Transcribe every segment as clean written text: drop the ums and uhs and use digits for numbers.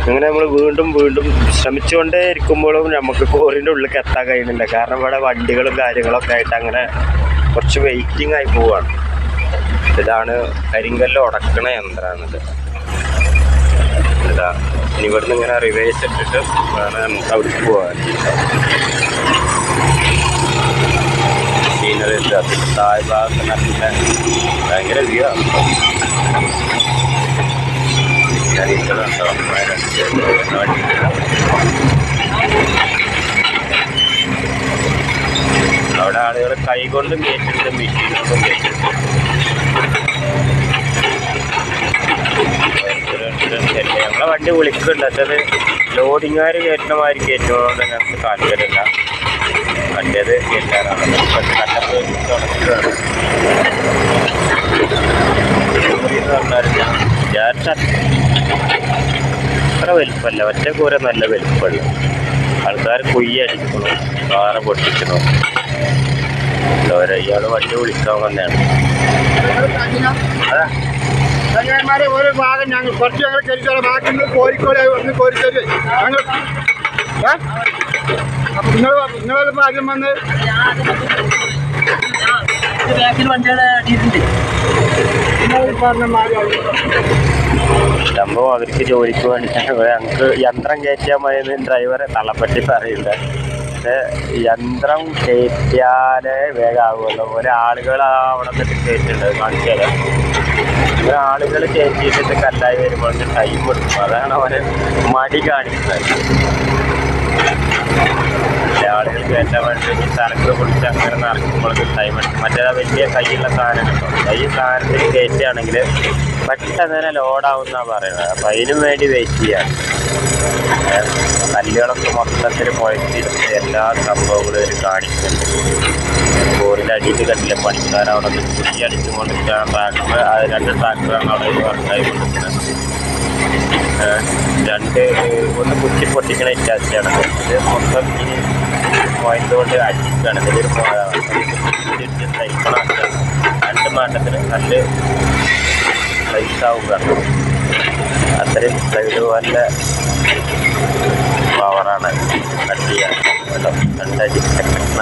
അങ്ങനെ നമ്മൾ വീണ്ടും വീണ്ടും ശ്രമിച്ചുകൊണ്ടേ ഇരിക്കുമ്പോഴും നമുക്ക് കോറിൻ്റെ ഉള്ളിലേക്ക് എത്താൻ കഴിയുന്നില്ല. കാരണം ഇവിടെ വണ്ടികളും കാര്യങ്ങളൊക്കെ ആയിട്ട് അങ്ങനെ കുറച്ച് വെയിറ്റിംഗ് ആയി പോവുകയാണ്. ഇതാണ് കരിങ്കല്ല് ഉടക്കണ യന്ത്രമാണിത്. ഇതാ ഇനി ഇവിടുന്ന് ഇങ്ങനെ റിവേഴ്സ് ഇട്ടിട്ട് വേണം നമുക്ക് അവിടേക്ക് പോകാൻ. സീനറി താഴ് ഭാഗത്ത് നല്ല ഭയങ്കര വ്യൂ ആണ്. അവിടെ ആളുകൾ കൈകൊണ്ടും കയറ്റുന്നുണ്ട്, മെഷീൻ കൊണ്ടും കയറ്റുന്നുണ്ട്. ഞങ്ങളെ വണ്ടി വിളിക്കുന്നുണ്ട്. അത് ലോഡിങ്ങുകാർ കയറ്റുന്ന മാതിരി കയറ്റുന്നതുകൊണ്ട് ഞങ്ങൾക്ക് താല്പര്യമില്ല. മറ്റേത് കയറ്റാറാണ് കട്ടപ്പ് തുടങ്ങുകയാണ്. വിചാരിച്ച അത്ര വലുപ്പമല്ല, ഒറ്റ കൂര നല്ല വലുപ്പമുള്ള ആൾക്കാർ കുയ്യടിക്കണം, കാറ പൊട്ടിക്കണം. ഇയാൾ വണ്ടി വിളിക്കാൻ വന്നെയാണ്. ചങ്ങന്മാരെ ഒരു ഭാഗം ഞങ്ങൾ കുറച്ച് ഞങ്ങൾ കരിച്ചോളാം, ബാക്കി കോഴിക്കോട് വന്ന് കോരിക്കരി ഞങ്ങൾ. അപ്പം നിങ്ങളിപ്പോൾ ആദ്യം വന്ന് സംഭവം അവർക്ക് ജോലിക്ക് വേണ്ടിയിട്ടാണ്. ഞങ്ങൾക്ക് യന്ത്രം കയറ്റിയാൽ മതി ഡ്രൈവറെ തള്ളപ്പറ്റി പറയുന്നുണ്ട്. പക്ഷേ യന്ത്രം കയറ്റിയാലേ വേഗമാകുമല്ലോ. ഒരാളുകൾ അവിടെ നിന്നിട്ട് കയറ്റിട്ടുണ്ട് കാണിച്ചാൽ. ഇങ്ങനെ ആളുകൾ കയറ്റിയിട്ട് കല്ലായി വരുമ്പോൾ ടൈം എടുക്കും. അതാണ് അവന് മടി കാണിക്കുന്നത്. ആളുകൾ കയറ്റാൻ വേണ്ടി തലക്ക് പൊടിച്ച് അങ്ങനെ നടക്കുമ്പോഴേക്ക് ടൈം എടുക്കും. മറ്റേ വലിയ കയ്യുള്ള സാധനം കിട്ടും. ഈ സാധനത്തിൽ കയറ്റുകയാണെങ്കിൽ പെട്ടെന്ന് തന്നെ ലോഡാവുമെന്നാണ് പറയുന്നത്. അപ്പം അതിനും വേണ്ടി വെയിറ്റ് ചെയ്യാം. കല്ലുകളൊക്കെ മൊത്തത്തിൽ കുഴച്ചിരുന്ന് എല്ലാ സംഭവങ്ങളും ഒരു കാണിക്കുന്നുണ്ട്. കോറിൻ്റെ അടിയിൽ കണ്ടില്ല പണിക്കാരവിടെ നിന്ന് കുറ്റി അടിച്ചു കൊണ്ടിരിക്കുകയാണ്. ട്രാക്ടർ, അത് 2 ട്രാക്ടറാണ് അവിടെ വർക്കായി കൊണ്ടിരിക്കുന്നത്. ഒന്ന് കുറ്റി പൊട്ടിക്കണ ഇറ്റാച്ചാണ്. ഇത് മൊത്തം ഇനി പോയിന്റുകൊണ്ട് അടിക്കുകയാണ്. ഇതിലൊരു സൈക്കിളാണ്. 2 മാറ്റത്തിന് നല്ല സൈസാവുക. അത്രയും സൈഡ് നല്ല പവറാണ് കട്ട് ചെയ്യാൻ കേട്ടോ. 2 അടി ടെക്നിക്സ്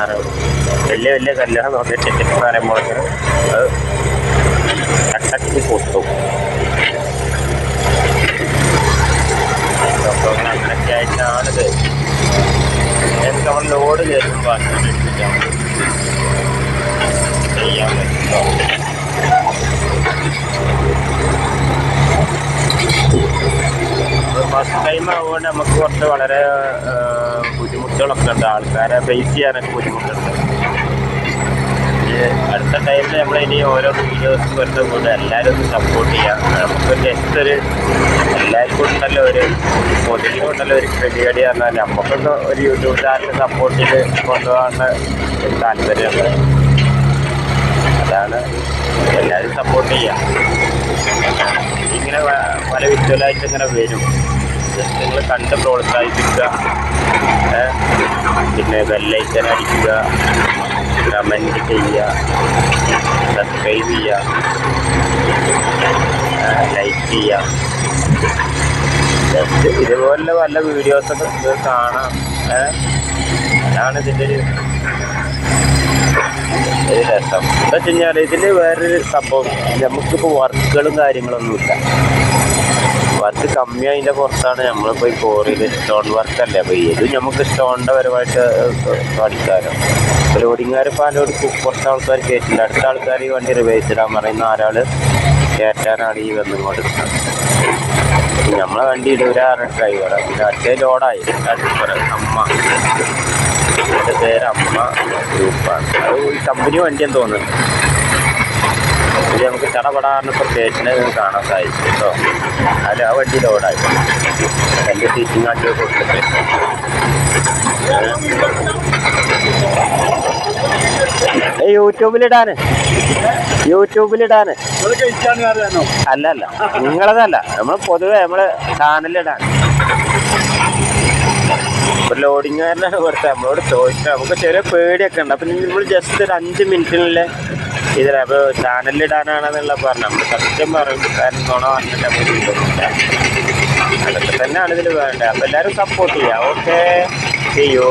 വലിയ വലിയ കല്യാണം നോക്കിയ ടെക്നിക്സ് എന്ന് പറയുമ്പോൾ അത് കട്ടക്ക് പൊട്ടും. അങ്ങനെയൊക്കെ ആയിട്ടാണിത്. എനിക്ക് നമ്മൾ ലോഡ് കയറ്റുമ്പോൾ ചെയ്യാൻ പറ്റുമോ? ഫസ്റ്റ് ടൈം ആവുകൊണ്ട് നമുക്ക് കുറച്ച് വളരെ ബുദ്ധിമുട്ടുകളൊക്കെ ഉണ്ട്. ആൾക്കാരെ ഫേസ് ചെയ്യാനൊക്കെ ബുദ്ധിമുട്ടുണ്ട്. അടുത്ത ടൈമിൽ നമ്മളിനി ഓരോ വീഡിയോസും വരുന്ന കൂടെ എല്ലാവരും ഒന്ന് സപ്പോർട്ട് ചെയ്യാം. നമുക്ക് ജസ്റ്റ് ഒരു എല്ലാവർക്കും ഉണ്ടല്ലോ ഒരു പൊതുവിനുണ്ടല്ലോ ഒരു ക്രെഡിറ്റ് പറഞ്ഞാൽ നമുക്കൊന്ന് ഒരു യൂട്യൂബ് ചാനൽ സപ്പോർട്ട് ചെയ്ത് കൊണ്ടുപോകാനുള്ള ഒരു താല്പര്യമുണ്ട്. അതാണ് എല്ലാവരും സപ്പോർട്ട് ചെയ്യാം. ഇങ്ങനെ പല വിഷ്വലായിട്ട് ഇങ്ങനെ വരും. ജസ്റ്റ് നിങ്ങൾ കണ്ട് പ്രോത്സാഹിപ്പിക്കുക. പിന്നെ ബെല്ലൈക്കൻ അടിക്കുക, കമൻറ്റ് ചെയ്യുക, സബ്സ്ക്രൈബ് ചെയ്യുക, ലൈക്ക് ചെയ്യുക. ജസ്റ്റ് ഇതുപോലെ വല്ല വീഡിയോസൊക്കെ ഇത് കാണാം. അതാണ് ഇതിൻ്റെ ഒരു രസം. എന്താ വെച്ച് കഴിഞ്ഞാൽ ഇതിൽ വേറൊരു സംഭവം, നമുക്കിപ്പോൾ വർക്കുകളും കാര്യങ്ങളൊന്നുമില്ല. വർക്ക് കമ്മിയായതിൻ്റെ പുറത്താണ് നമ്മളിപ്പോൾ ഈ കോറിയിൽ സ്റ്റോൺ വർക്കല്ലേ. അപ്പോൾ ഇത് നമുക്ക് സ്റ്റോണിൻ്റെ പരമായിട്ട് പഠിക്കാമല്ലോ. ഇപ്പോൾ ലോഡിങ്ങുകാരിപ്പോൾ അതിലോട് കുറച്ച് ആൾക്കാർ കയറ്റില്ല. അടുത്ത ആൾക്കാർ ഈ വണ്ടി റിവേഴ്സ് ഇടാൻ പറയുന്ന 4 ആൾ കയറ്റാനാണ് ഈ വന്നുകൊണ്ടിരിക്കുന്നത്. നമ്മളെ വണ്ടി ഇടൂരാറ് ഡ്രൈവർ. പിന്നെ അടുത്ത ലോഡായി അമ്മ, എൻ്റെ പേര് അമ്മ ഗ്രൂപ്പാണ്. അത് ഈ കമ്പനി വണ്ടിയെന്ന് തോന്നുന്നു. ഇത് നമുക്ക് ചടപടാറിനിപ്പോൾ സ്റ്റേഷനിൽ കാണാൻ സാധിക്കും കേട്ടോ. അതിൽ ആ വണ്ടി ലോഡായി എൻ്റെ സീറ്റിംഗ് ആക്കി കൊടുത്തിട്ട് യൂട്യൂബിലിടാന് അല്ല നിങ്ങളതല്ല, നമ്മൾ പൊതുവെ നമ്മള് ചാനലിടാൻ. ഒരു ലോഡിങ്ങുകാരനാണ് കൊടുത്തത്. നമ്മളോട് ചോദിച്ചാൽ നമുക്ക് ചെറിയ പേടിയൊക്കെ ഉണ്ട്. അപ്പം നമ്മൾ ജസ്റ്റ് ഒരു 5 മിനിറ്റിനുള്ളിൽ ഇതിൽ അപ്പോൾ ചാനലിടാനാണെന്നുള്ള പറഞ്ഞു. നമ്മൾ സത്യം പറയും, കാരണം നുണ പറഞ്ഞിട്ട് നമുക്ക് കിട്ടുന്നില്ല. അതൊക്കെ തന്നെ തന്നെയാണ് ഇതിൽ വേണ്ടത്. അപ്പോൾ എല്ലാവരും സപ്പോർട്ട് ചെയ്യുക. ഓക്കെ ചെയ്യോ.